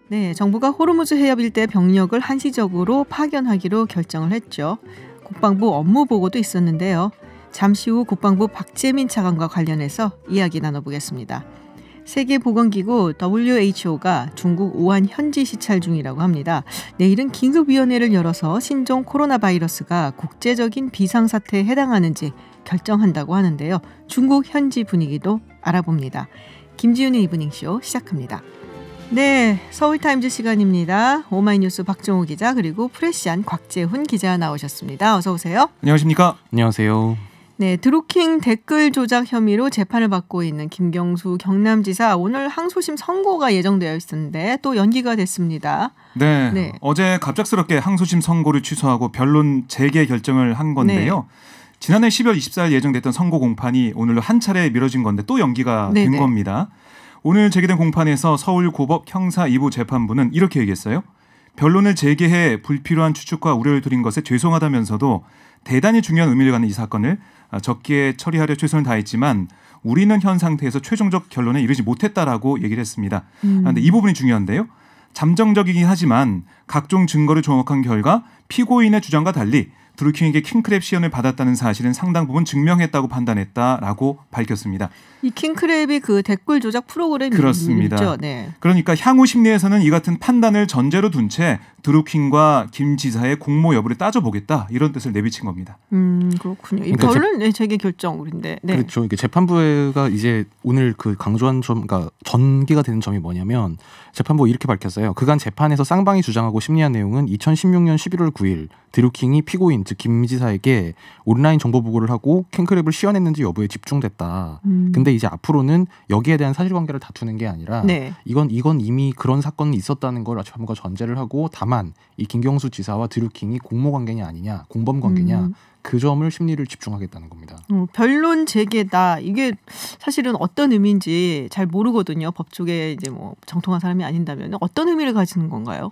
네, 정부가 호르무즈 해협 일대 병력을 한시적으로 파견하기로 결정을 했죠. 국방부 업무 보고도 있었는데요. 잠시 후 국방부 박재민 차관과 관련해서 이야기 나눠보겠습니다. 세계보건기구 WHO가 중국 우한 현지 시찰 중이라고 합니다. 내일은 긴급위원회를 열어서 신종 코로나 바이러스가 국제적인 비상사태에 해당하는지 결정한다고 하는데요. 중국 현지 분위기도 알아봅니다. 김지윤의 이브닝쇼 시작합니다. 네, 서울타임즈 시간입니다. 오마이뉴스 박정호 기자 그리고 프레시안 곽재훈 기자 나오셨습니다. 어서 오세요. 안녕하십니까? 안녕하세요. 네, 드루킹 댓글 조작 혐의로 재판을 받고 있는 김경수 경남지사 오늘 항소심 선고가 예정되어 있었는데 또 연기가 됐습니다. 네, 어제 갑작스럽게 항소심 선고를 취소하고 변론 재개 결정을 한 건데요. 네. 지난해 12월 24일 예정됐던 선고 공판이 오늘로 한 차례 미뤄진 건데 또 연기가 된 겁니다. 오늘 제기된 공판에서 서울고법 형사 2부 재판부는 이렇게 얘기했어요. 변론을 재개해 불필요한 추측과 우려를 드린 것에 죄송하다면서도 대단히 중요한 의미를 갖는 이 사건을 적기에 처리하려 최선을 다했지만 우리는 현 상태에서 최종적 결론에 이르지 못했다라고 얘기를 했습니다. 그런데 이 부분이 중요한데요. 잠정적이긴 하지만 각종 증거를 종합한 결과 피고인의 주장과 달리 드루킹에게 킹크랩 시연을 받았다는 사실은 상당 부분 증명했다고 판단했다라고 밝혔습니다. 이 킹크랩이 그 댓글 조작 프로그램이죠. 그렇습니다. 네. 그러니까 향후 심리에서는 이 같은 판단을 전제로 둔 채 드루킹과 김 지사의 공모 여부를 따져보겠다 이런 뜻을 내비친 겁니다. 그렇군요. 이 변론 재개 결정인데. 네. 그렇죠. 이게 재판부가 이제 오늘 그 강조한 점, 그러니까 전개가 되는 점이 뭐냐면 재판부 이렇게 밝혔어요. 그간 재판에서 쌍방이 주장하고 심리한 내용은 2016년 11월 9일 드루킹이 피고인 즉 김 지사에게 온라인 정보 보고를 하고 킹크랩을 시연했는지 여부에 집중됐다. 근데 이제 앞으로는 여기에 대한 사실관계를 다투는 게 아니라 이건 이미 그런 사건이 있었다는 걸 재판부가 전제를 하고 다만 이 김경수 지사와 드루킹이 공모 관계냐 아니냐, 공범 관계냐 그 점을 심리를 집중하겠다는 겁니다. 변론 재개다. 이게 사실은 어떤 의미인지 잘 모르거든요. 법 쪽에 이제 뭐 정통한 사람이 아닌다면 어떤 의미를 가지는 건가요?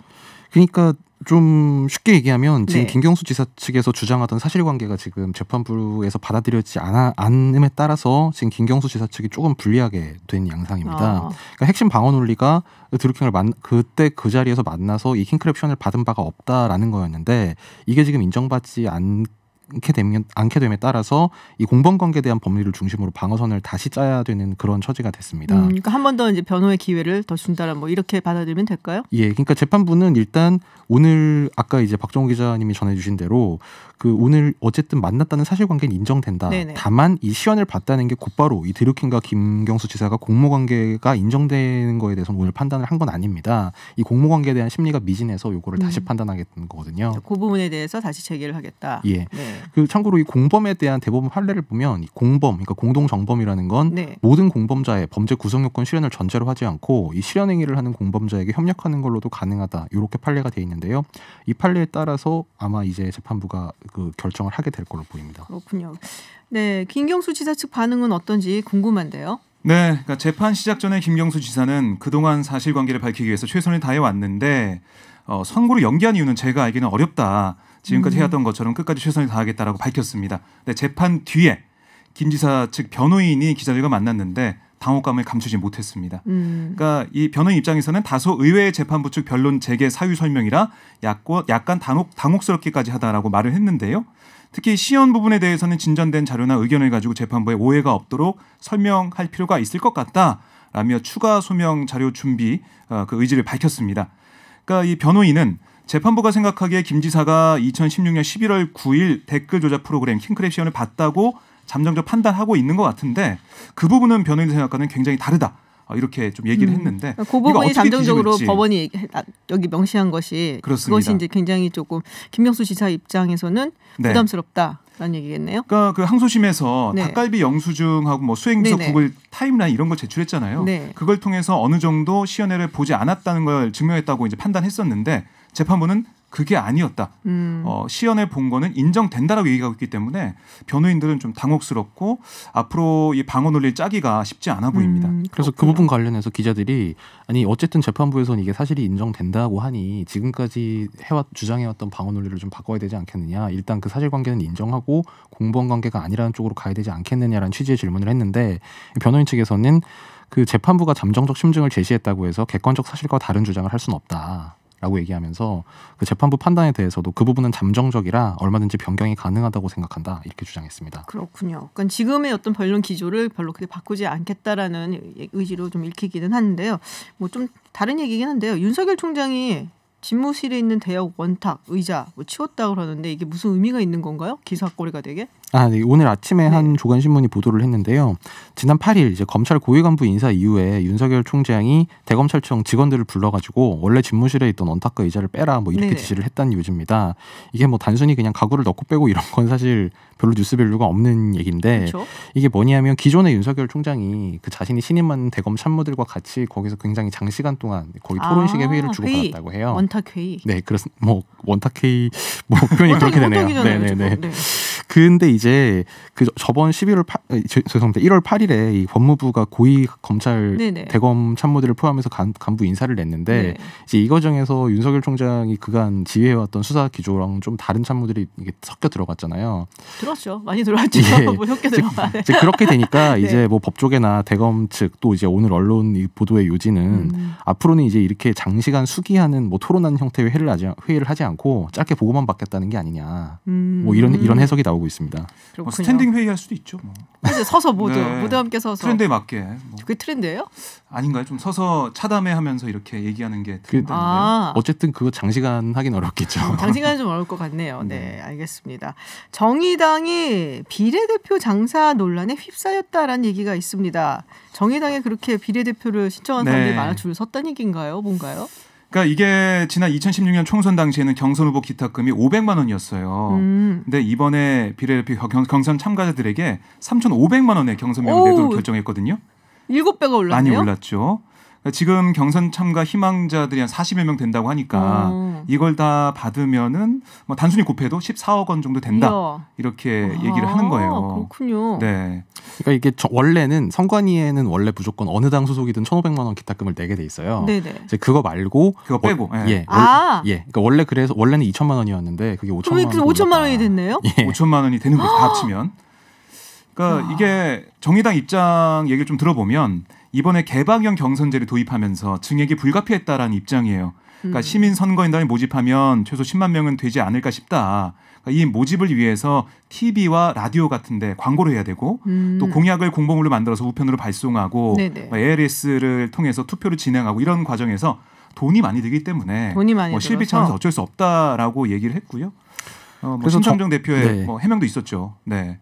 그러니까 좀 쉽게 얘기하면 지금 김경수 지사 측에서 주장하던 사실관계가 지금 재판부에서 받아들여지지 않음에 따라서 지금 김경수 지사 측이 조금 불리하게 된 양상입니다. 그러니까 핵심 방어 논리가 드루킹을 그때 그 자리에서 만나서 이 킹크랩 시연을 받은 바가 없다라는 거였는데 이게 지금 인정받지 않게 됨에 따라서 이 공범관계에 대한 법리를 중심으로 방어선을 다시 짜야 되는 그런 처지가 됐습니다. 그러니까 한 번 더 이제 변호의 기회를 더 준다라 뭐 이렇게 받아들이면 될까요? 예, 그러니까 재판부는 일단 오늘 아까 이제 박정호 기자님이 전해주신 대로 그 오늘 어쨌든 만났다는 사실관계는 인정된다. 다만 이 시연을 받다는 게 곧바로 이 드루킹과 김경수 지사가 공모관계가 인정되는 거에 대해서는 오늘 판단을 한 건 아닙니다. 이 공모관계에 대한 심리가 미진해서 요거를 다시 판단하겠다는 거거든요. 그 부분에 대해서 다시 재개를 하겠다. 예. 그 참고로 이 공범에 대한 대법원 판례를 보면 이 공범, 그러니까 공동정범이라는 건 모든 공범자의 범죄 구성 요건 실현을 전제로 하지 않고 이 실현 행위를 하는 공범자에게 협력하는 걸로도 가능하다. 이렇게 판례가 돼 있는데요. 이 판례에 따라서 아마 이제 재판부가 그 결정을 하게 될 걸로 보입니다. 그렇군요. 네, 김경수 지사 측 반응은 어떤지 궁금한데요. 네, 그러니까 재판 시작 전에 김경수 지사는 그동안 사실관계를 밝히기 위해서 최선을 다해 왔는데 선고를 연기한 이유는 제가 알기는 어렵다. 지금까지 해왔던 것처럼 끝까지 최선을 다하겠다라고 밝혔습니다. 근데 재판 뒤에 김 지사 측 변호인이 기자들과 만났는데 당혹감을 감추지 못했습니다. 그러니까 이 변호인 입장에서는 다소 의외의 재판부 측 변론 재개 사유 설명이라 약간 당혹스럽기까지 하다라고 말을 했는데요. 특히 시연 부분에 대해서는 진전된 자료나 의견을 가지고 재판부에 오해가 없도록 설명할 필요가 있을 것 같다라며 추가 소명 자료 준비 그 의지를 밝혔습니다. 그러니까 이 변호인은 재판부가 생각하기에 김 지사가 2016년 11월 9일 댓글 조작 프로그램 킹크랩 시연을 봤다고 잠정적 판단하고 있는 것 같은데 그 부분은 변호인이 생각하는 굉장히 다르다. 이렇게 좀 얘기를 했는데 그 부분이 잠정적으로 법원이 여기 명시한 것이 그렇습니다. 그것이 이제 굉장히 조금 김경수 지사 입장에서는 부담스럽다라는 얘기겠네요. 그러니까 그 항소심에서 닭갈비 영수증하고 뭐 수행비서 구글 타임라인 이런 걸 제출했잖아요. 그걸 통해서 어느 정도 시연회를 보지 않았다는 걸 증명했다고 이제 판단했었는데 재판부는 그게 아니었다. 시연해 본 거는 인정된다라고 얘기하고 있기 때문에 변호인들은 좀 당혹스럽고 앞으로 이 방어 논리를 짜기가 쉽지 않아 보입니다. 그래서 그 부분 관련해서 기자들이 아니 어쨌든 재판부에서는 이게 사실이 인정된다고 하니 지금까지 주장해왔던 방어 논리를 좀 바꿔야 되지 않겠느냐. 일단 그 사실관계는 인정하고 공무원 관계가 아니라는 쪽으로 가야 되지 않겠느냐라는 취지의 질문을 했는데 변호인 측에서는 그 재판부가 잠정적 심증을 제시했다고 해서 객관적 사실과 다른 주장을 할 수는 없다라고 얘기하면서 그 재판부 판단에 대해서도 그 부분은 잠정적이라 얼마든지 변경이 가능하다고 생각한다 이렇게 주장했습니다. 그렇군요. 그러니까 지금의 어떤 변론 기조를 별로 그렇게 바꾸지 않겠다라는 의지로 좀 읽히기는 하는데요. 뭐 좀 다른 얘기긴 한데요. 윤석열 총장이 집무실에 있는 대역 원탁, 의자 뭐 치웠다 그러는데 이게 무슨 의미가 있는 건가요? 기사거리가 되게? 네. 오늘 아침에 한 조간신문이 보도를 했는데요. 지난 8일 이제 검찰 고위 간부 인사 이후에 윤석열 총장이 대검찰청 직원들을 불러가지고 원래 집무실에 있던 원탁과 의자를 빼라 뭐 이렇게 지시를 했다는 요지입니다. 이게 뭐 단순히 그냥 가구를 넣고 빼고 이런 건 사실 별로 뉴스 밸류가 없는 얘기인데 그렇죠? 이게 뭐냐면 기존의 윤석열 총장이 그 자신이 신임 맡은 대검 참모들과 같이 거기서 굉장히 장시간 동안 거의 토론식의 회의를 주고받았다고 해요. 원탁 회의. 네, 그렇습니다. 뭐 원탁 회의 뭐 표현이 그렇게 되네요. 네네네. 네. 근데 이제 그 저번 1월 8일에 이 법무부가 고위 검찰 대검 참모들을 포함해서 간부 인사를 냈는데 이제 이 과정에서 윤석열 총장이 그간 지휘해왔던 수사 기조랑 좀 다른 참모들이 이게 섞여 들어갔잖아요. 들었죠. 많이 들어왔죠. 뭐 섞여 들어가. 이제 그렇게 되니까 이제 뭐 법조계나 대검 측 또 이제 오늘 언론 이 보도의 요지는 앞으로는 이제 이렇게 장시간 수기하는 뭐 토론하는 형태의 회의를 하지 않고 짧게 보고만 받겠다는 게 아니냐. 뭐 이런 해석이 나오고 있습니다. 뭐 스탠딩 회의할 수도 있죠. 뭐. 이제 서서 모두 함께 서서. 트렌드에 맞게. 뭐. 그게 트렌드예요? 아닌가요? 좀 서서 차담회하면서 이렇게 얘기하는 게 트렌드인데요. 어쨌든 그거 장시간 하긴 어렵겠죠. 장시간은 좀 어려울 것 같네요. 네, 알겠습니다. 정의당이 비례대표 장사 논란에 휩싸였다라는 얘기가 있습니다. 정의당에 그렇게 비례대표를 신청한 사람들이 많아 줄 섰다는 얘기인가요? 뭔가요? 그러니까 이게 지난 2016년 총선 당시에는 경선 후보 기탁금이 500만 원이었어요. 근데 이번에 비례대표 경선 참가자들에게 3,500만 원의 경선비용을 내도록 결정했거든요. 7배가 올랐네요. 많이 올랐죠. 그러니까 지금 경선 참가 희망자들이 한 40여 명 된다고 하니까 이걸 다 받으면은 뭐 단순히 곱해도 14억 원 정도 된다. 이렇게 얘기를 하는 거예요. 그렇군요. 네. 그러니까 이게 원래는 선관위에는 원래 무조건 어느 당 소속이든 1,500만 원 기탁금을 내게 돼 있어요. 네네. 이제 그거 말고 그거 빼고. 그러니까 원래는 2천만 원이었는데 그게 5천만 원. 그럼 5천만 원이 됐네요? 5천만 원이 되는 거죠. 다 합치면. 그러니까 이게 정의당 입장 얘기를 좀 들어보면 이번에 개방형 경선제를 도입하면서 증액이 불가피했다라는 입장이에요. 그러니까 시민 선거인단을 모집하면 최소 10만 명은 되지 않을까 싶다. 그러니까 이 모집을 위해서 TV와 라디오 같은데 광고를 해야 되고 또 공약을 공보물로 만들어서 우편으로 발송하고 ALS를 통해서 투표를 진행하고 이런 과정에서 돈이 많이 들기 때문에 뭐 실비 차원에서 어쩔 수 없다라고 얘기를 했고요. 뭐 심상정 대표의 뭐 해명도 있었죠. 네.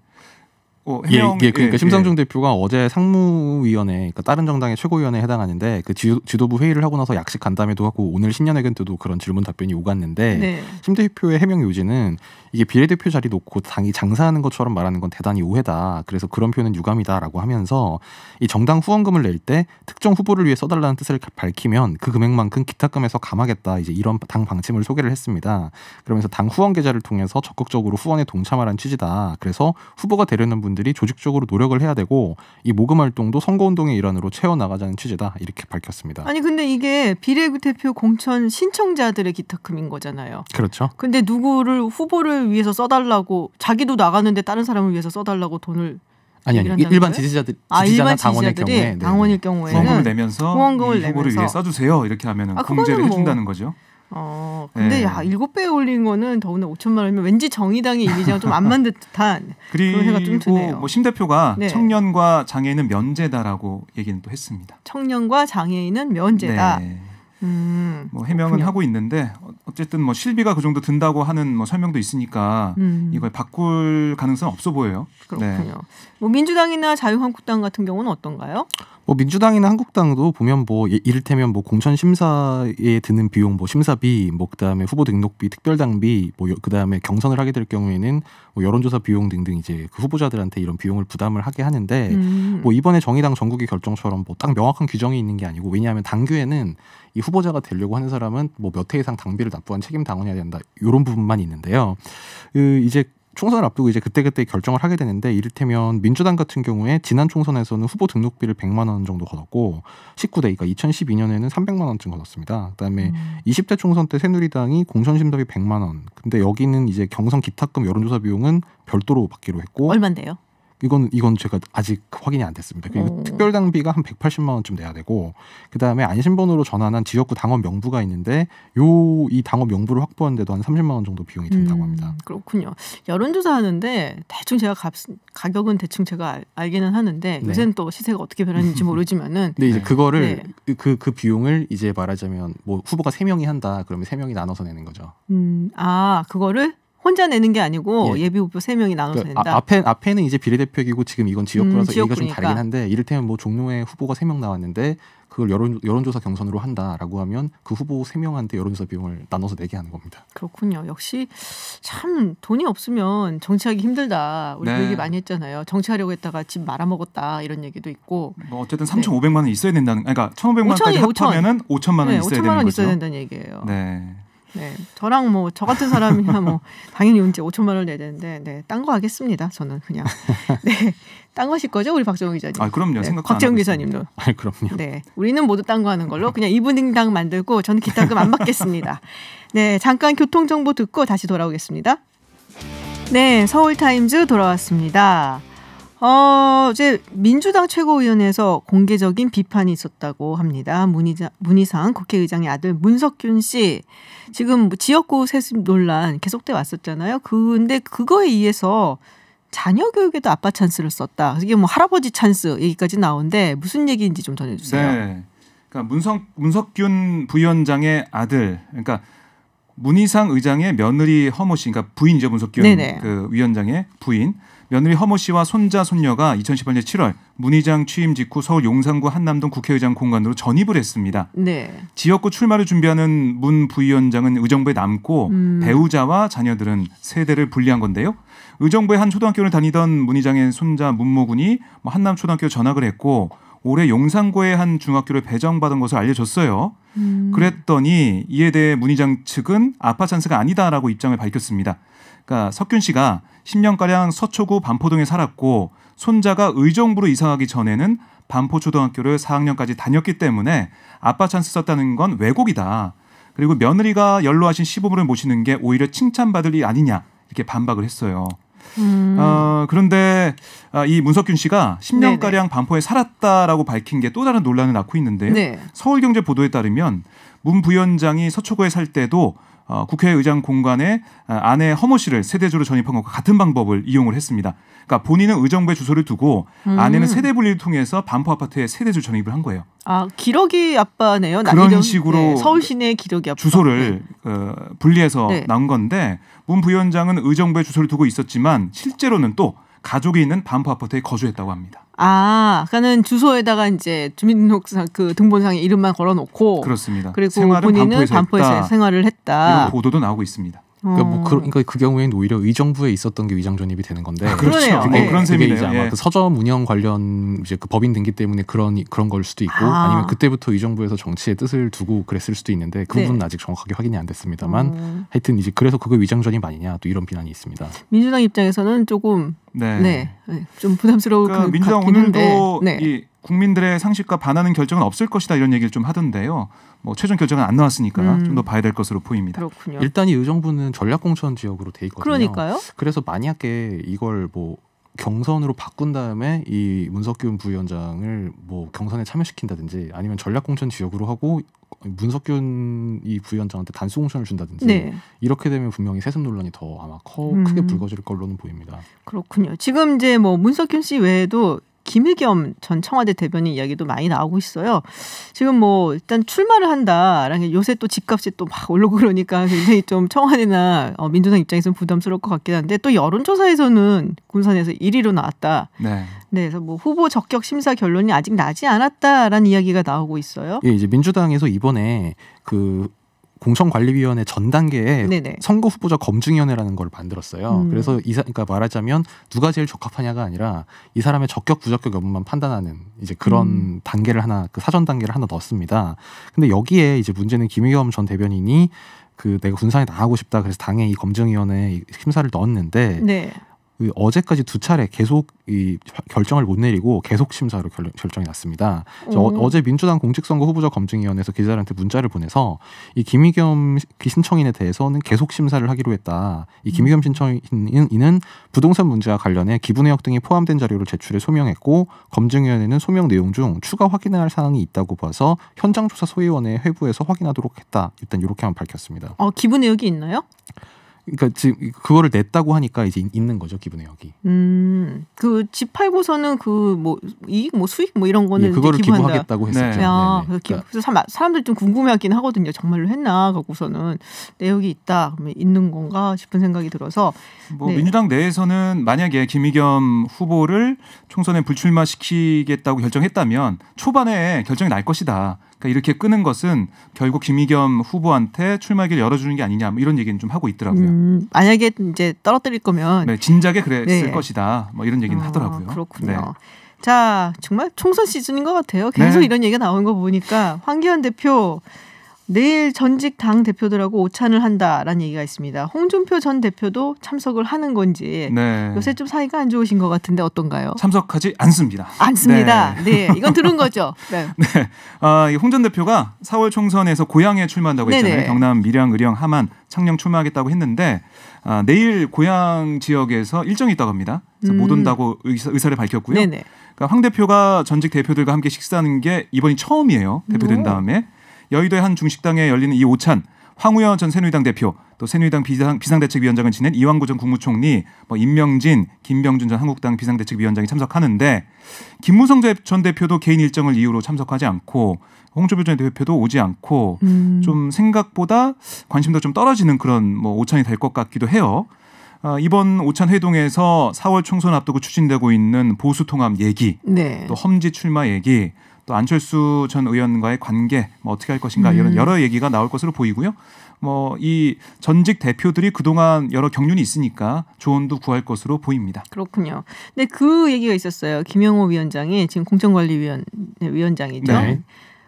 그러니까 심상정 대표가 어제 상무위원회, 그러니까 다른 정당의 최고위원회에 해당하는데 그 지도부 회의를 하고 나서 약식 간담회도 하고 오늘 신년회견 때도 그런 질문 답변이 오갔는데 심 대표의 해명 요지는 이게 비례대표 자리 놓고 당이 장사하는 것처럼 말하는 건 대단히 오해다. 그래서 그런 표현은 유감이다라고 하면서 이 정당 후원금을 낼 때 특정 후보를 위해 써달라는 뜻을 밝히면 그 금액만큼 기탁금에서 감하겠다. 이제 이런 당 방침을 소개를 했습니다. 그러면서 당 후원 계좌를 통해서 적극적으로 후원에 동참하라는 취지다. 그래서 후보가 되려는 분들이 조직적으로 노력을 해야 되고 이 모금 활동도 선거운동의 일환으로 채워나가자는 취지다. 이렇게 밝혔습니다. 아니 근데 이게 비례대표 공천 신청자들의 기탁금인 거잖아요. 그렇죠. 근데 누구를 후보를 위해서 써달라고 자기도 나가는데 다른 사람을 위해서 써달라고 돈을 아니 일반 지지자나 당원의 경우에 당원일 경우에는 후원금을 내면서 이 후보를 위해 써주세요 이렇게 하면은 공제를 해준다는 거죠. 근데 7배에 올린 거는 더구나 5천만 원이면 왠지 정의당의 이미지랑 좀 안 맞는 듯한 그런 해가 좀 드네요. 뭐 심 대표가 청년과 장애인은 면제다라고 얘기는 또 했습니다. 청년과 장애인은 면제다. 뭐 해명은 하고 있는데 어쨌든 뭐 실비가 그 정도 든다고 하는 뭐 설명도 있으니까 이걸 바꿀 가능성은 없어 보여요. 그렇군요. 뭐 민주당이나 자유한국당 같은 경우는 어떤가요? 뭐 민주당이나 한국당도 보면 뭐 이를테면 뭐 공천 심사에 드는 비용, 뭐 심사비, 뭐 그다음에 후보 등록비, 특별당비, 뭐 그다음에 경선을 하게 될 경우에는 뭐 여론조사 비용 등등 이제 그 후보자들한테 이런 비용을 부담을 하게 하는데 뭐 이번에 정의당 전국의 결정처럼 뭐 딱 명확한 규정이 있는 게 아니고 왜냐하면 당규에는 이 후보자가 되려고 하는 사람은 뭐 몇 회 이상 당비를 납부한 책임 당원이어야 된다 이런 부분만 있는데요. 이제 총선을 앞두고 이제 그때그때 결정을 하게 되는데 이를테면 민주당 같은 경우에 지난 총선에서는 후보 등록비를 100만 원 정도 걷었고 19대 그러니까 2012년에는 300만 원쯤 걷었습니다. 그다음에 20대 총선 때 새누리당이 공천심사비 100만 원. 근데 여기는 이제 경선 기탁금 여론조사 비용은 별도로 받기로 했고 얼마인데요? 이건 제가 아직 확인이 안 됐습니다. 그리고 특별당비가 한 180만 원쯤 내야 되고 그다음에 안심번호로 전환한 지역구 당원 명부가 있는데 이 당원 명부를 확보하는데도 한 30만 원 정도 비용이 든다고 합니다. 그렇군요. 여론조사 하는데 대충 제가 가격은 대충 제가 알기는 하는데 네. 요새는 또 시세가 어떻게 변했는지 모르지만은 근데 이제 그거를 네. 그 비용을 이제 말하자면 뭐 후보가 3명이 한다 그러면 3명이 나눠서 내는 거죠. 그거를 혼자 내는 게 아니고 예. 예비 후보 3명이 나눠서 그러니까 낸다. 앞에는 이제 비례대표이고 지금 이건 지역구라서 얘기가 좀 지역구니까. 다르긴 한데 이를테면 뭐 종로에 후보가 3명 나왔는데 그걸 여론조사 경선으로 한다라고 하면 그 후보 3명한테 여론조사 비용을 나눠서 내게 하는 겁니다. 그렇군요. 역시 참 돈이 없으면 정치하기 힘들다. 우리 네. 그 얘기 많이 했잖아요. 정치하려고 했다가 집 말아먹었다 이런 얘기도 있고. 뭐 어쨌든 3,500만 원 있어야 된다는 그러니까 1,500만원까지 5천이 합하면은 5천만 원 네, 있어야 5천만 되는 원 거죠. 있어야 된다는 얘기예요. 네. 네, 저랑 뭐 저 같은 사람이야 뭐 당연히 이제 5천만 원을 내야 되는데, 네, 딴 거 하겠습니다. 저는 그냥 네, 딴 거 하실 거죠, 우리 박정우 기자님? 아 그럼요. 네, 생각. 박정우 기자님도. 아 그럼요. 네, 우리는 모두 딴 거 하는 걸로 그냥 이분당 만들고 저는 기타금 안 받겠습니다. 네, 잠깐 교통 정보 듣고 다시 돌아오겠습니다. 네, 서울타임즈 돌아왔습니다. 이제 민주당 최고위원회에서 공개적인 비판이 있었다고 합니다. 문희상 국회의장의 아들 문석균 씨 지금 지역구 세습 논란 계속돼 왔었잖아요. 근데 그거에 의해서 자녀 교육에도 아빠 찬스를 썼다. 이게 뭐 할아버지 찬스 얘기까지 나오는데 무슨 얘기인지 좀 전해주세요. 네. 그러니까 문석균 부위원장의 아들, 그러니까 문희상 의장의 며느리 허모 씨, 그러니까 부인이죠, 문석균 네네. 그 위원장의 부인. 며느리 허모 씨와 손자 손녀가 2018년 7월 문 의장 취임 직후 서울 용산구 한남동 국회의장 공간으로 전입을 했습니다. 네. 지역구 출마를 준비하는 문 부위원장은 의정부에 남고 배우자와 자녀들은 세대를 분리한 건데요. 의정부의 한 초등학교를 다니던 문 의장의 손자 문모군이 한남 초등학교 전학을 했고 올해 용산구의 한 중학교를 배정받은 것으로 알려졌어요. 그랬더니 이에 대해 문 의장 측은 아빠 찬스가 아니다라고 입장을 밝혔습니다. 그러니까 석균 씨가 10년가량 서초구 반포동에 살았고 손자가 의정부로 이사가기 전에는 반포초등학교를 4학년까지 다녔기 때문에 아빠 찬스 썼다는 건 왜곡이다. 그리고 며느리가 연로하신 시부모를 모시는 게 오히려 칭찬받을 일 아니냐 이렇게 반박을 했어요. 그런데 이 문석균 씨가 10년가량 반포에 살았다라고 밝힌 게 또 다른 논란을 낳고 있는데요. 네. 서울경제 보도에 따르면 문 부위원장이 서초구에 살 때도 국회의장 공간에 아내 허모 씨를 세대주로 전입한 것과 같은 방법을 이용을 했습니다. 그러니까 본인은 의정부에 주소를 두고 아내는 세대 분리를 통해서 반포 아파트에 세대주 전입을 한 거예요. 아, 기러기 아빠네요. 그런 식으로 네, 서울 시내 기러기 아빠. 주소를 분리해서 네. 나온 건데 문 부위원장은 의정부에 주소를 두고 있었지만 실제로는 또 가족이 있는 반포 아파트에 거주했다고 합니다. 그러니까는 주소에다가 이제 주민등록상 그 등본상에 이름만 걸어놓고 그렇습니다. 그리고 생활은 본인은 반포에서 했다. 생활을 했다. 이런 보도도 나오고 있습니다. 그러니까 그 경우에는 오히려 의정부에 있었던 게 위장 전입이 되는 건데. 그러네요. 그게, 네. 그런 그게 셈이네요. 이제 아마 예. 그 서점 운영 관련 이제 그 법인 등기 때문에 그런 걸 수도 있고 아니면 그때부터 의정부에서 정치의 뜻을 두고 그랬을 수도 있는데 그 부분은 아직 정확하게 확인이 안 됐습니다만 하여튼 이제 그래서 그거 위장 전입 아니냐 또 이런 비난이 있습니다. 민주당 입장에서는 조금 네. 좀 부담스러울 그러니까 것 민주당 같긴 오늘도 한데. 네. 이 국민들의 상식과 반하는 결정은 없을 것이다 이런 얘기를 좀 하던데요. 뭐 최종 결정은 안 나왔으니까 좀 더 봐야 될 것으로 보입니다. 그렇군요. 일단 이 의정부는 전략공천 지역으로 돼 있거든요. 그러니까요. 그래서 만약에 이걸 뭐 경선으로 바꾼 다음에 이 문석균 부위원장을 뭐 경선에 참여시킨다든지 아니면 전략공천 지역으로 하고 문석균 이 부위원장한테 단수공천을 준다든지 네. 이렇게 되면 분명히 세습 논란이 더 아마 크게 불거질 걸로는 보입니다. 그렇군요. 지금 이제 뭐 문석균 씨 외에도 김의겸 전 청와대 대변인 이야기도 많이 나오고 있어요. 지금 뭐 일단 출마를 한다라는 게 요새 또 집값이 또 막 오르고 그러니까 굉장히 좀 청와대나 민주당 입장에서는 부담스러울 것 같긴 한데 또 여론조사에서는 군산에서 1위로 나왔다. 네. 네, 그래서 뭐 후보 적격 심사 결론이 아직 나지 않았다라는 이야기가 나오고 있어요. 예, 이제 민주당에서 이번에 그 공천관리위원회 전 단계에 네네. 선거 후보자 검증위원회라는 걸 만들었어요. 그래서 그러니까 말하자면 누가 제일 적합하냐가 아니라 이 사람의 적격 부적격 여부만 판단하는 이제 그런 단계를 하나 그 사전 단계를 하나 넣었습니다. 근데 여기에 이제 문제는 김의겸 전 대변인이 그 내가 군산에 나가고 싶다 그래서 당에 이 검증위원회 심사를 넣었는데 네. 어제까지 두 차례 계속 이 결정을 못 내리고 계속 심사로 결정이 났습니다. 어제 민주당 공직선거 후보자 검증위원회에서 기자들한테 문자를 보내서 이 김의겸 신청인에 대해서는 계속 심사를 하기로 했다. 이 김의겸 신청인은 부동산 문제와 관련해 기부내역 등이 포함된 자료를 제출해 소명했고 검증위원회는 소명 내용 중 추가 확인해야 할 사항이 있다고 봐서 현장조사 소위원회 회부해서 확인하도록 했다. 일단 이렇게만 밝혔습니다. 기부 내역이 있나요? 그러니까 지금 그거를 냈다고 하니까 이제 있는 거죠 기부 내역이. 그 집 팔고서는 그 뭐 이익 뭐 수익 뭐 이런 거는 예, 그거를 기부한다. 기부하겠다고 했었죠. 네. 야, 그러니까 그래서 사람들 좀 궁금해하긴 하거든요. 정말로 했나 갖고서는 내역이 있다 그러면 있는 건가 싶은 생각이 들어서 뭐 네. 민주당 내에서는 만약에 김의겸 후보를 총선에 불출마시키겠다고 결정했다면 초반에 결정이 날 것이다. 그러니까 이렇게 끄는 것은 결국 김의겸 후보한테 출마기를 열어주는 게 아니냐 뭐 이런 얘기는 좀 하고 있더라고요. 만약에 이제 떨어뜨릴 거면 네, 진작에 그랬을 네. 것이다. 뭐 이런 얘기는 하더라고요. 그렇군요. 네. 자, 정말 총선 시즌인 것 같아요. 계속 네. 이런 얘기가 나오는 거 보니까 황교안 대표 내일 전직 당 대표들하고 오찬을 한다라는 얘기가 있습니다. 홍준표 전 대표도 참석을 하는 건지 네. 요새 좀 사이가 안 좋으신 것 같은데 어떤가요? 참석하지 않습니다. 않습니다. 네, 이건 들은 거죠. 네. 네. 홍 전 대표가 4월 총선에서 고향에 출마한다고 했잖아요. 네네. 경남 밀양, 의령, 함안, 창녕 출마하겠다고 했는데 내일 고향 지역에서 일정이 있다고 합니다. 그래서 못 온다고 의사를 밝혔고요. 네네. 그러니까 황 대표가 전직 대표들과 함께 식사하는 게 이번이 처음이에요. 대표된 다음에. 여의도의 한 중식당에 열리는 이 오찬 황우여 전 새누리당 대표 또 새누리당 비상대책위원장을 지낸 이완구 전 국무총리 뭐 임명진, 김병준 전 한국당 비상대책위원장이 참석하는데 김무성 전 대표도 개인 일정을 이유로 참석하지 않고 홍준표 전 대표도 오지 않고 좀 생각보다 관심도 좀 떨어지는 그런 뭐 오찬이 될 것 같기도 해요. 이번 오찬 회동에서 4월 총선 앞두고 추진되고 있는 보수 통합 얘기, 네. 또 험지 출마 얘기, 또 안철수 전 의원과의 관계, 뭐 어떻게 할 것인가 이런 여러 얘기가 나올 것으로 보이고요. 뭐 이 전직 대표들이 그동안 여러 경륜이 있으니까 조언도 구할 것으로 보입니다. 그렇군요. 근데 그 얘기가 있었어요. 김영호 위원장이 지금 공천관리위원장이죠. 네.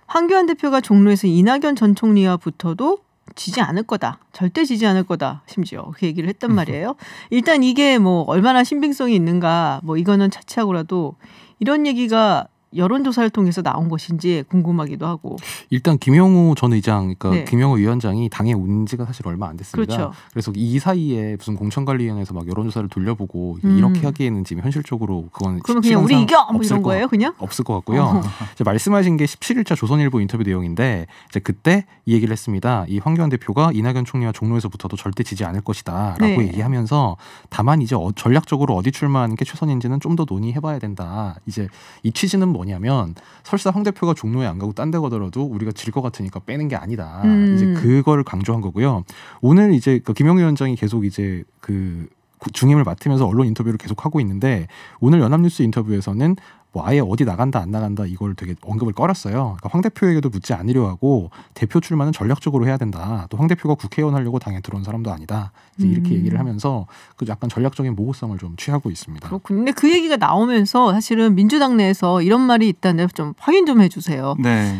황교안 대표가 종로에서 이낙연 전 총리와 붙어도 지지 않을 거다. 절대 지지 않을 거다. 심지어 그 얘기를 했단 말이에요. 일단 이게 뭐 얼마나 신빙성이 있는가 뭐 이거는 차치하고라도 이런 얘기가 여론조사를 통해서 나온 것인지 궁금하기도 하고. 일단 김영우 전 의장, 그러니까 네. 김영우 위원장이 당에 온 지가 사실 얼마 안 됐습니다. 그렇죠. 그래서 이 사이에 무슨 공천관리위원회에서 막 여론조사를 돌려보고 이렇게 하기에는 지금 현실적으로 그건 그러면 쉽지 그냥 우리 않은 이겨 뭐 없을 이런 것 거예요, 그냥? 없을 것 같고요. 이제 말씀하신 게 17일자 조선일보 인터뷰 내용인데 이제 그때 이 얘기를 했습니다. 이 황교안 대표가 이낙연 총리와 종로에서부터도 절대 지지 않을 것이다라고 네. 얘기하면서 다만 이제 전략적으로 어디 출마하는 게 최선인지는 좀 더 논의해봐야 된다. 이제 이 취지는 뭐냐면 설사 황 대표가 종로에 안 가고 딴 데 가더라도 우리가 질 것 같으니까 빼는 게 아니다. 이제 그걸 강조한 거고요. 오늘 이제 그 김영우 위원장이 계속 이제 그 중임을 맡으면서 언론 인터뷰를 계속 하고 있는데 오늘 연합뉴스 인터뷰에서는 뭐 아예 어디 나간다 안 나간다 이걸 되게 언급을 꺼렸어요. 그러니까 황 대표에게도 묻지 않으려 하고 대표 출마는 전략적으로 해야 된다. 또 황 대표가 국회의원 하려고 당에 들어온 사람도 아니다. 이제 이렇게 얘기를 하면서 그 약간 전략적인 모호성을 좀 취하고 있습니다. 그렇군요. 근데 그 얘기가 나오면서 사실은 민주당 내에서 이런 말이 있다는데 좀 확인 좀 해주세요. 네.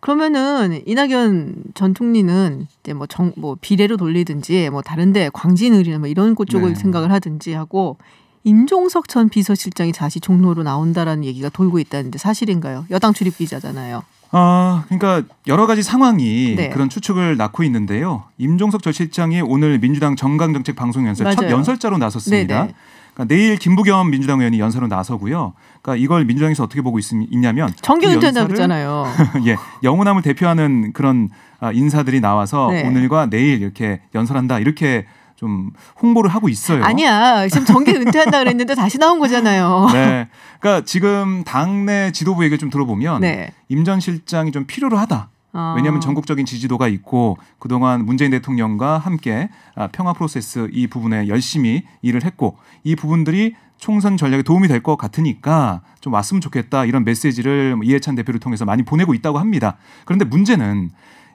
그러면은 이낙연 전 총리는 이제 뭐 비례로 돌리든지 뭐 다른데 광진을이나 뭐 이런 곳 쪽을 네. 생각을 하든지 하고 임종석 전 비서실장이 다시 종로로 나온다라는 얘기가 돌고 있다는데 사실인가요? 여당 출입 기자잖아요. 그러니까 여러 가지 상황이 네. 그런 추측을 낳고 있는데요. 임종석 전 실장이 오늘 민주당 정강정책 방송 연설 첫 맞아요. 연설자로 나섰습니다. 네네. 그러니까 내일 김부겸 민주당 의원이 연설로 나서고요. 그러니까 이걸 민주당에서 어떻게 보고 있냐면 정경윤 전 그 연설을 대표잖아요. 예, 영호남을 대표하는 그런 인사들이 나와서 네. 오늘과 내일 이렇게 연설한다 이렇게 좀 홍보를 하고 있어요. 아니야. 지금 정계 은퇴한다 그랬는데 다시 나온 거잖아요. 네. 그러니까 지금 당내 지도부 얘기 좀 들어보면 네. 임 전 실장이 좀 필요로 하다. 왜냐하면 전국적인 지지도가 있고 그동안 문재인 대통령과 함께 평화 프로세스 이 부분에 열심히 일을 했고 이 부분들이 총선 전략에 도움이 될 것 같으니까 좀 왔으면 좋겠다 이런 메시지를 이해찬 대표를 통해서 많이 보내고 있다고 합니다. 그런데 문제는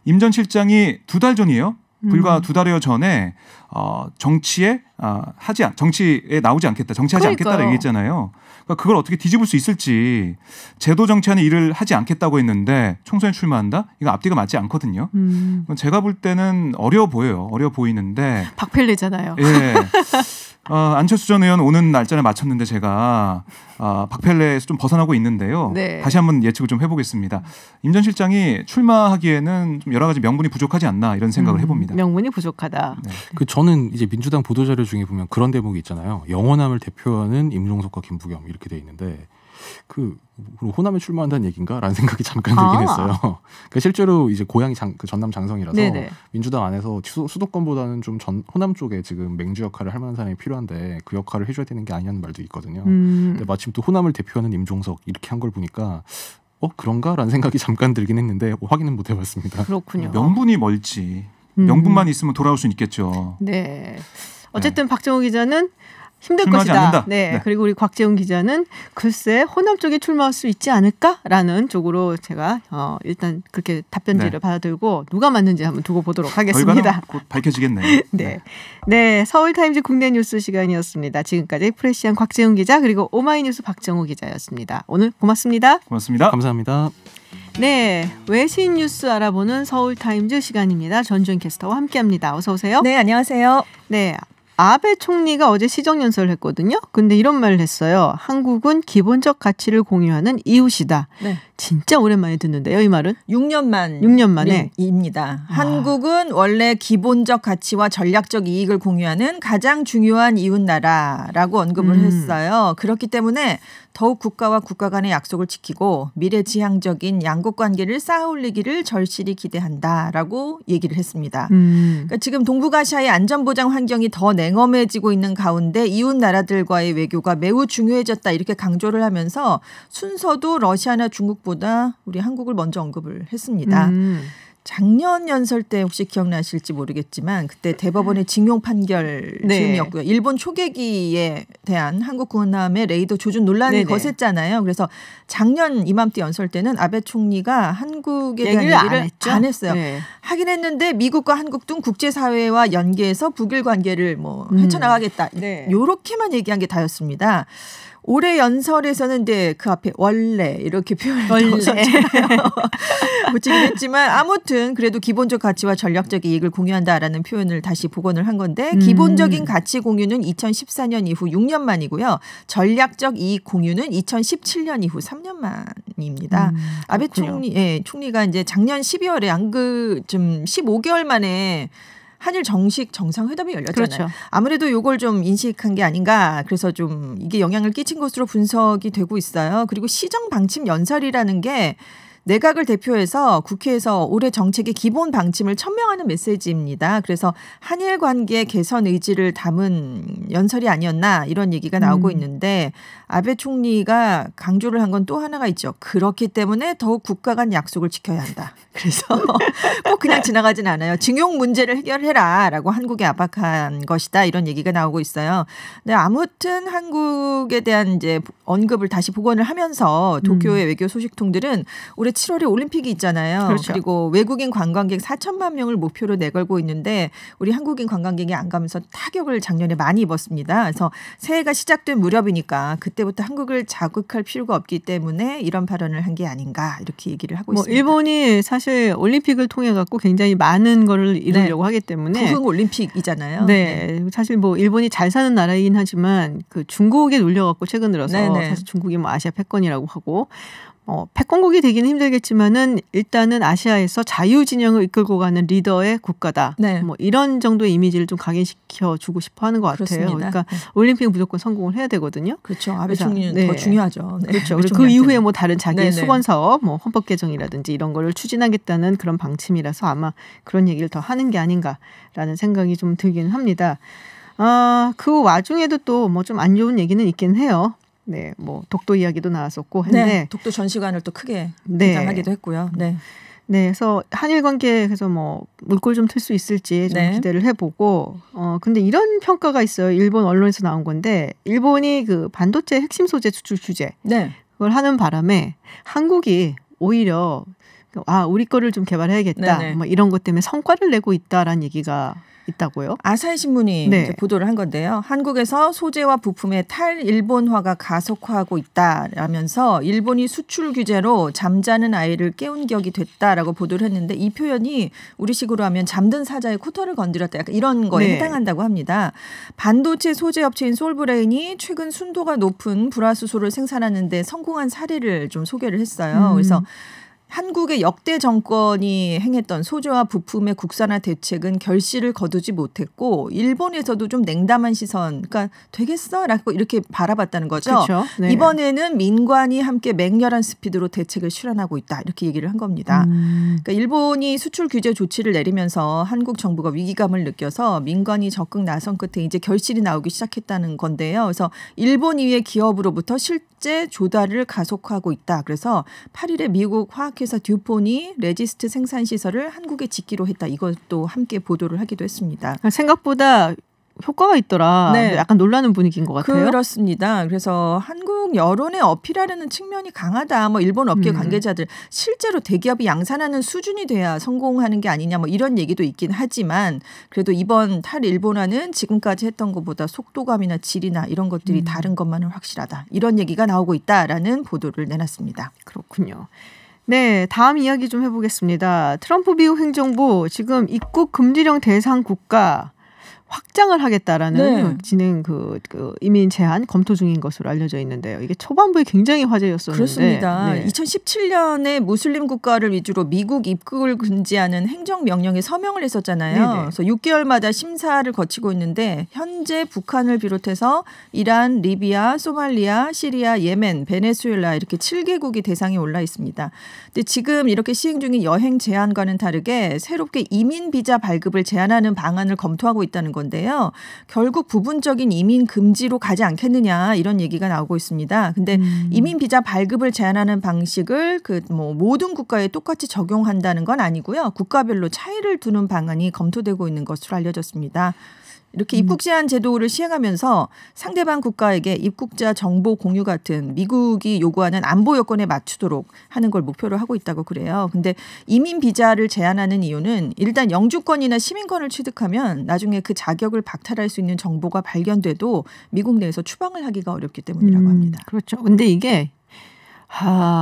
임 전 실장이 2달 전이에요. 불과 2달여 전에 정치에 나오지 않겠다, 정치하지 않겠다라고 얘기했잖아요. 그러니까 그걸 어떻게 뒤집을 수 있을지 제도 정치하는 일을 하지 않겠다고 했는데 총선에 출마한다? 이거 앞뒤가 맞지 않거든요. 제가 볼 때는 어려워 보여요. 어려워 보이는데 박펠레잖아요. 예. 안철수 전 의원 오는 날짜를 맞췄는데 제가 박펠레에서 좀 벗어나고 있는데요. 네. 다시 한번 예측을 좀 해보겠습니다. 임 전 실장이 출마하기에는 좀 여러 가지 명분이 부족하지 않나 이런 생각을 해봅니다. 명분이 부족하다. 네. 저는 이제 민주당 보도자료 중에 보면 그런 대목이 있잖아요. 영호남을 대표하는 임종석과 김부겸 이렇게 돼 있는데 호남에 출마한다는 얘기인가라는 생각이 잠깐 들긴 했어요. 그러니까 실제로 이제 고향이 그 전남 장성이라서 네네. 민주당 안에서 수도권보다는 좀 호남 쪽에 지금 맹주 역할을 할 만한 사람이 필요한데 그 역할을 해줘야 되는 게 아니냐는 말도 있거든요. 근데 마침 또 호남을 대표하는 임종석 이렇게 한 걸 보니까 그런가라는 생각이 잠깐 들긴 했는데 확인은 못 해봤습니다. 그렇군요. 명분이 뭘지 명분만 있으면 돌아올 수는 있겠죠. 네. 어쨌든 박정호 기자는 힘들 출마하지 것이다. 않는다. 네. 네. 그리고 우리 곽재훈 기자는 글쎄 호남 쪽에 출마할 수 있지 않을까라는 쪽으로 제가 일단 그렇게 답변지를 받아들고 누가 맞는지 한번 두고 보도록 하겠습니다. 결과는 곧 밝혀지겠네요. 네. 네. 서울타임즈 국내 뉴스 시간이었습니다. 지금까지 프레시안 곽재훈 기자 그리고 오마이뉴스 박정호 기자였습니다. 오늘 고맙습니다. 고맙습니다. 감사합니다. 네. 외신 뉴스 알아보는 서울타임즈 시간입니다. 전주현 캐스터와 함께합니다. 어서 오세요. 네, 안녕하세요. 네. 아베 총리가 어제 시정연설을 했거든요. 근데 이런 말을 했어요. 한국은 기본적 가치를 공유하는 이웃이다. 네. 진짜 오랜만에 듣는데요, 이 말은? 6년 만에? 입니다. 한국은 원래 기본적 가치와 전략적 이익을 공유하는 가장 중요한 이웃 나라라고 언급을 했어요. 그렇기 때문에 더욱 국가와 국가 간의 약속을 지키고 미래지향적인 양국 관계를 쌓아올리기를 절실히 기대한다라고 얘기를 했습니다. 그러니까 지금 동북아시아의 안전보장 환경이 더 냉엄해지고 있는 가운데 이웃 나라들과의 외교가 매우 중요해졌다 이렇게 강조를 하면서 순서도 러시아나 중국보다 우리 한국을 먼저 언급을 했습니다. 작년 연설 때 혹시 기억나실지 모르겠지만 그때 대법원의 징용 판결 즈음이었고요. 일본 초계기에 대한 한국 군함의 레이더 조준 논란이 거셌잖아요. 그래서 작년 이맘때 연설 때는 아베 총리가 한국에 대한 얘기를 안 했어요. 네. 하긴 했는데 미국과 한국 등 국제사회와 연계해서 북일 관계를 헤쳐나가겠다. 이렇게만 얘기한 게 다였습니다. 올해 연설에서는 그 앞에 원래 이렇게 표현을 넣었었잖아요. 붙이긴 했지만 아무튼 그래도 기본적 가치와 전략적 이익을 공유한다라는 표현을 다시 복원을 한 건데 기본적인 가치 공유는 2014년 이후 6년 만이고요. 전략적 이익 공유는 2017년 이후 3년 만입니다. 아베 총리가 이제 작년 12월에 좀 15개월 만에 한일 정식 정상회담이 열렸잖아요. 그렇죠. 아무래도 이걸 좀 인식한 게 아닌가. 그래서 좀 이게 영향을 끼친 것으로 분석이 되고 있어요. 그리고 시정 방침 연설이라는 게 내각을 대표해서 국회에서 올해 정책의 기본 방침을 천명하는 메시지입니다. 그래서 한일 관계 개선 의지를 담은 연설이 아니었나 이런 얘기가 나오고 있는데 아베 총리가 강조를 한 건 또 하나가 있죠. 그렇기 때문에 더욱 국가 간 약속을 지켜야 한다. 그래서 꼭 그냥 지나가진 않아요. 징용 문제를 해결해라라고 한국에 압박한 것이다. 이런 얘기가 나오고 있어요. 근데 아무튼 한국에 대한 이제 언급을 다시 복원을 하면서 도쿄의 외교 소식통들은 올해 7월에 올림픽이 있잖아요. 그렇죠. 그리고 외국인 관광객 4천만 명을 목표로 내걸고 있는데 우리 한국인 관광객이 안 가면서 타격을 작년에 많이 입었습니다. 그래서 새해가 시작된 무렵이니까 그때부터 한국을 자극할 필요가 없기 때문에 이런 발언을 한 게 아닌가 이렇게 얘기를 하고 있습니다. 일본이 사실 올림픽을 통해 갖고 굉장히 많은 거를 이루려고 하기 때문에 부흥 올림픽이잖아요. 네. 사실 일본이 잘 사는 나라이긴 하지만 그 중국에 눌려 갖고 최근 들어서 사실 중국이 아시아 패권이라고 하고 패권국이 되기는 힘들겠지만은 일단은 아시아에서 자유 진영을 이끌고 가는 리더의 국가다. 네. 뭐 이런 정도의 이미지를 좀 각인시켜 주고 싶어 하는 것 같아요. 그렇습니다. 그러니까 올림픽 무조건 성공을 해야 되거든요. 그렇죠. 아베 그래서, 총리는 네. 더 중요하죠. 네. 그렇죠. 아베 그리고 그 총리한테는. 이후에 뭐 다른 자기의 네네. 수건 사업, 뭐 헌법 개정이라든지 이런 거를 추진하겠다는 그런 방침이라서 아마 그런 얘기를 더 하는 게 아닌가라는 생각이 좀 들기는 합니다. 그 와중에도 또 뭐 좀 안 좋은 얘기는 있긴 해요. 네, 뭐 독도 이야기도 나왔었고 했는데 네. 독도 전시관을 또 크게 네. 개장하기도 했고요. 네. 네, 그래서 한일 관계에서 뭐 물꼬를 좀 틀 수 있을지 좀 네. 기대를 해보고, 근데 이런 평가가 있어요. 일본 언론에서 나온 건데, 일본이 그 반도체 핵심 소재 수출 규제 네. 그걸 하는 바람에 한국이 오히려 우리 거를 좀 개발해야겠다, 네네. 뭐 이런 것 때문에 성과를 내고 있다라는 얘기가 있다고요. 아사히 신문이 네. 이제 보도를 한 건데요. 한국에서 소재와 부품의 탈일본화가 가속화하고 있다라면서 일본이 수출 규제로 잠자는 아이를 깨운 격이 됐다라고 보도를 했는데 이 표현이 우리식으로 하면 잠든 사자의 코털을 건드렸다. 약간 이런 거에 네. 해당한다고 합니다. 반도체 소재 업체인 솔브레인이 최근 순도가 높은 불화수소를 생산하는 데 성공한 사례를 좀 소개를 했어요. 그래서 한국의 역대 정권이 행했던 소재와 부품의 국산화 대책은 결실을 거두지 못했고 일본에서도 좀 냉담한 시선, 그러니까 되겠어라고 이렇게 바라봤다는 거죠. 그렇죠. 네. 이번에는 민관이 함께 맹렬한 스피드로 대책을 실현하고 있다 이렇게 얘기를 한 겁니다. 그러니까 일본이 수출 규제 조치를 내리면서 한국 정부가 위기감을 느껴서 민관이 적극 나선 끝에 이제 결실이 나오기 시작했다는 건데요. 그래서 일본 이외 기업으로부터 실제 조달을 가속화하고 있다. 그래서 8일에 미국 화학회사 듀폰이 레지스트 생산 시설을 한국에 짓기로 했다. 이것도 함께 보도를 하기도 했습니다. 생각보다 효과가 있더라. 네. 약간 놀라는 분위기인 것 같아요. 그렇습니다. 그래서 한국 여론에 어필하려는 측면이 강하다. 뭐 일본 업계 관계자들 실제로 대기업이 양산하는 수준이 돼야 성공하는 게 아니냐 뭐 이런 얘기도 있긴 하지만 그래도 이번 탈일본화는 지금까지 했던 것보다 속도감이나 질이나 이런 것들이 다른 것만은 확실하다. 이런 얘기가 나오고 있다라는 보도를 내놨습니다. 그렇군요. 네, 다음 이야기 좀 해보겠습니다. 트럼프 미국 행정부 지금 입국 금지령 대상 국가 확장을 하겠다라는 네. 진행 그 이민 제한 검토 중인 것으로 알려져 있는데요. 이게 초반부에 굉장히 화제였었는데. 그렇습니다. 네. 2017년에 무슬림 국가를 위주로 미국 입국을 금지하는 행정명령에 서명을 했었잖아요. 네네. 그래서 6개월마다 심사를 거치고 있는데 현재 북한을 비롯해서 이란, 리비아, 소말리아, 시리아, 예멘, 베네수엘라 이렇게 7개국이 대상에 올라 있습니다. 근데 지금 이렇게 시행 중인 여행 제한과는 다르게 새롭게 이민 비자 발급을 제한하는 방안을 검토하고 있다는 건데요. 결국 부분적인 이민 금지로 가지 않겠느냐 이런 얘기가 나오고 있습니다. 근데 이민 비자 발급을 제한하는 방식을 모든 국가에 똑같이 적용한다는 건 아니고요. 국가별로 차이를 두는 방안이 검토되고 있는 것으로 알려졌습니다. 이렇게 입국 제한 제도를 시행하면서 상대방 국가에게 입국자 정보 공유 같은 미국이 요구하는 안보 여건에 맞추도록 하는 걸 목표로 하고 있다고 그래요. 근데 이민 비자를 제한하는 이유는 일단 영주권이나 시민권을 취득하면 나중에 그 자격을 박탈할 수 있는 정보가 발견돼도 미국 내에서 추방을 하기가 어렵기 때문이라고 합니다. 그렇죠. 근데 이게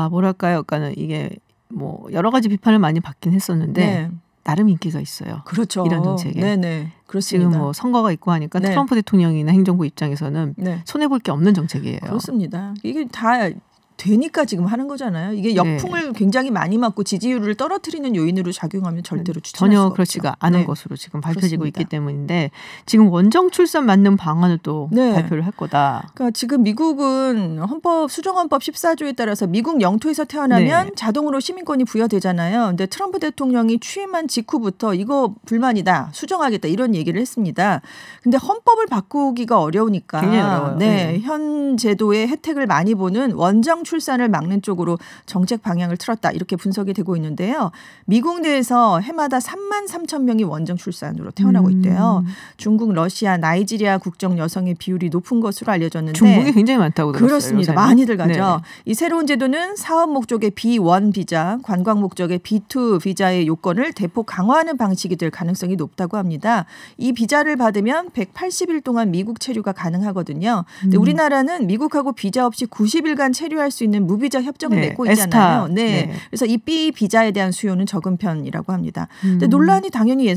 뭐랄까요? 그러니까 이게 뭐 여러 가지 비판을 많이 받긴 했었는데 네. 나름 인기가 있어요. 그렇죠. 이런 정책에. 네네. 그렇습니다. 지금 뭐 선거가 있고 하니까 네. 트럼프 대통령이나 행정부 입장에서는 네. 손해볼 게 없는 정책이에요. 그렇습니다. 이게 다 되니까 지금 하는 거잖아요. 이게 역풍을 굉장히 많이 맞고 지지율을 떨어뜨리는 요인으로 작용하면 절대로 추천할 전혀 수가 그렇지가 없죠. 않은 네. 것으로 지금 밝혀지고 그렇습니다. 있기 때문인데 지금 원정 출산 맞는 방안을 또 네. 발표를 할 거다. 그러니까 지금 미국은 수정헌법 14조에 따라서 미국 영토에서 태어나면 네. 자동으로 시민권이 부여되잖아요. 근데 트럼프 대통령이 취임한 직후부터 이거 불만이다. 수정하겠다. 이런 얘기를 했습니다. 근데 헌법을 바꾸기가 어려우니까 굉장히 어려워요. 네. 현 제도의 혜택을 많이 보는 원정 출산을 막는 쪽으로 정책 방향을 틀었다. 이렇게 분석이 되고 있는데요. 미국 내에서 해마다 3만 3천 명이 원정 출산으로 태어나고 있대요. 중국, 러시아, 나이지리아 국적 여성의 비율이 높은 것으로 알려졌는데 중국이 굉장히 많다고 들었어요. 그렇습니다. 요새는. 많이들 가죠. 네. 이 새로운 제도는 사업 목적의 B1 비자, 관광 목적의 B2 비자의 요건을 대폭 강화하는 방식이 될 가능성이 높다고 합니다. 이 비자를 받으면 180일 동안 미국 체류가 가능하거든요. 근데 우리나라는 미국하고 비자 없이 90일간 체류할 수 있는 무비자 협정을 네. 맺고 있잖아요. 에스타. 네. 네. 그래서 이 B 비자에 대한 수요는 적은 편이라고 합니다. 근데 논란이 당연히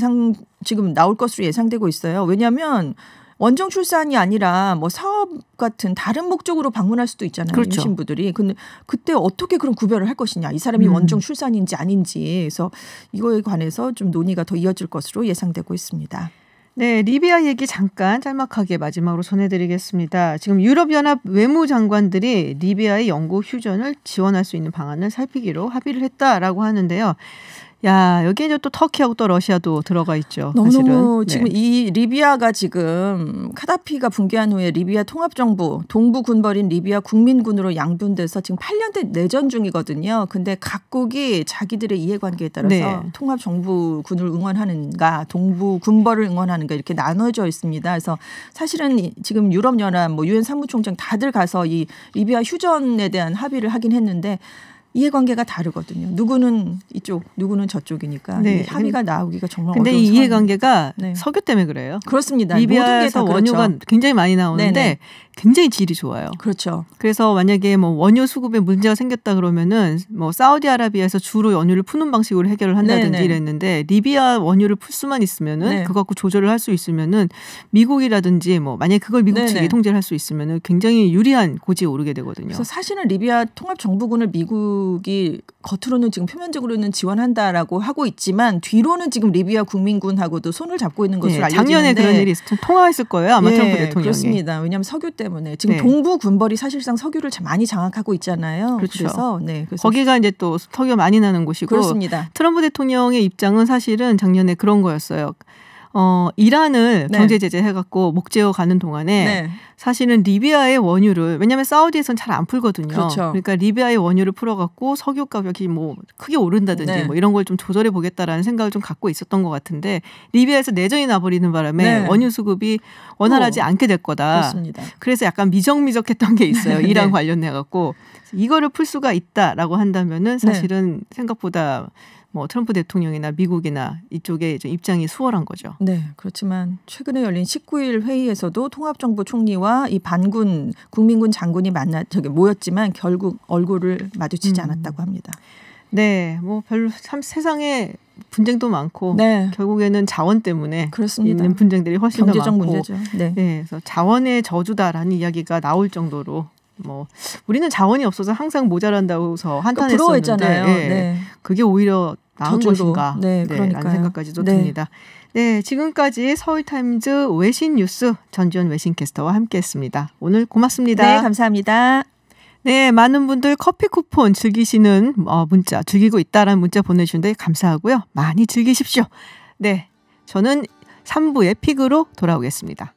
지금 나올 것으로 예상되고 있어요. 왜냐하면 원정 출산이 아니라 뭐 사업 같은 다른 목적으로 방문할 수도 있잖아요. 그렇죠. 임신부들이. 근데 그때 어떻게 그런 구별을 할 것이냐. 이 사람이 원정 출산인지 아닌지. 그래서 이거에 관해서 좀 논의가 더 이어질 것으로 예상되고 있습니다. 네, 리비아 얘기 잠깐 짤막하게 마지막으로 전해드리겠습니다. 지금 유럽연합 외무장관들이 리비아의 영구 휴전을 지원할 수 있는 방안을 살피기로 합의를 했다라고 하는데요. 야, 여기에 이제 또 터키하고 또 러시아도 들어가 있죠. 사실은. 너무 지금 이 리비아가 지금 카다피가 붕괴한 후에 리비아 통합정부 동부 군벌인 리비아 국민군으로 양분돼서 지금 8년째 내전 중이거든요. 근데 각국이 자기들의 이해관계에 따라서 네. 통합정부군을 응원하는가 동부 군벌을 응원하는가 이렇게 나눠져 있습니다. 그래서 사실은 지금 유럽연합 뭐 유엔 사무총장 다들 가서 이 리비아 휴전에 대한 합의를 하긴 했는데 이해관계가 다르거든요. 누구는 이쪽, 누구는 저쪽이니까 네. 이 합의가 나오기가 정말 근데 어려운 이 상황입니다. 이해관계가 네. 석유 때문에 그래요. 그렇습니다. 리비아에서 모든 게다 원유가 그렇죠. 굉장히 많이 나오는데 네네. 굉장히 질이 좋아요. 그렇죠. 그래서 만약에 뭐 원유 수급에 문제가 생겼다 그러면은 뭐 사우디아라비아에서 주로 원유를 푸는 방식으로 해결을 한다든지 네네. 이랬는데 리비아 원유를 풀 수만 있으면은 네. 그거 갖고 조절을 할 수 있으면은 미국이라든지 뭐 만약에 그걸 미국 측이 네네. 통제를 할 수 있으면은 굉장히 유리한 고지에 오르게 되거든요. 그래서 사실은 리비아 통합정부군을 미국이 겉으로는 지금 표면적으로는 지원한다라고 하고 있지만 뒤로는 지금 리비아 국민군하고도 손을 잡고 있는 것으로 네, 알려지는데 작년에 그런 일이 있었죠. 통화했을 거예요. 아마 예, 트럼프 대통령이. 그렇습니다. 왜냐하면 석유 때문에 지금 네. 동부 군벌이 사실상 석유를 많이 장악하고 있잖아요. 그렇죠. 그래서 네, 그래서 거기가 이제 또 석유가 많이 나는 곳이고 그렇습니다. 트럼프 대통령의 입장은 사실은 작년에 그런 거였어요. 이란을 네. 경제 제재해갖고 목재어 가는 동안에 네. 사실은 리비아의 원유를 왜냐하면 사우디에서는 잘 안 풀거든요. 그렇죠. 그러니까 리비아의 원유를 풀어갖고 석유 가격이 뭐 크게 오른다든지 네. 뭐 이런 걸 좀 조절해 보겠다라는 생각을 좀 갖고 있었던 것 같은데 리비아에서 내전이 나버리는 바람에 네. 원유 수급이 원활하지 않게 될 거다. 그렇습니다. 그래서 약간 미적미적했던 게 있어요. 네. 이란 관련해갖고 이거를 풀 수가 있다라고 한다면은 사실은 생각보다 뭐 트럼프 대통령이나 미국이나 이쪽에 이제 입장이 수월한 거죠. 네, 그렇지만 최근에 열린 19일 회의에서도 통합정부 총리와 이 반군 국민군 장군이 모였지만 결국 얼굴을 마주치지 않았다고 합니다. 네, 뭐 별로 참 세상에 분쟁도 많고 네, 결국에는 자원 때문에 그렇습니다. 있는 분쟁들이 훨씬 더 경제적 많고 문제죠. 네. 네, 그래서 자원의 저주다라는 이야기가 나올 정도로 뭐 우리는 자원이 없어서 항상 모자란다고서 한탄했었는데 부러워했잖아요. 네. 네. 그게 오히려 나은 저절로. 것인가 네, 라는 그러니까요. 생각까지도 네. 듭니다. 네, 지금까지 서울타임즈 외신 뉴스 전지현 외신캐스터와 함께했습니다. 오늘 고맙습니다. 네, 감사합니다. 네, 많은 분들 커피 쿠폰 즐기시는 문자 즐기고 있다라는 문자 보내주는데 감사하고요. 많이 즐기십시오. 네, 저는 3부의 픽으로 돌아오겠습니다.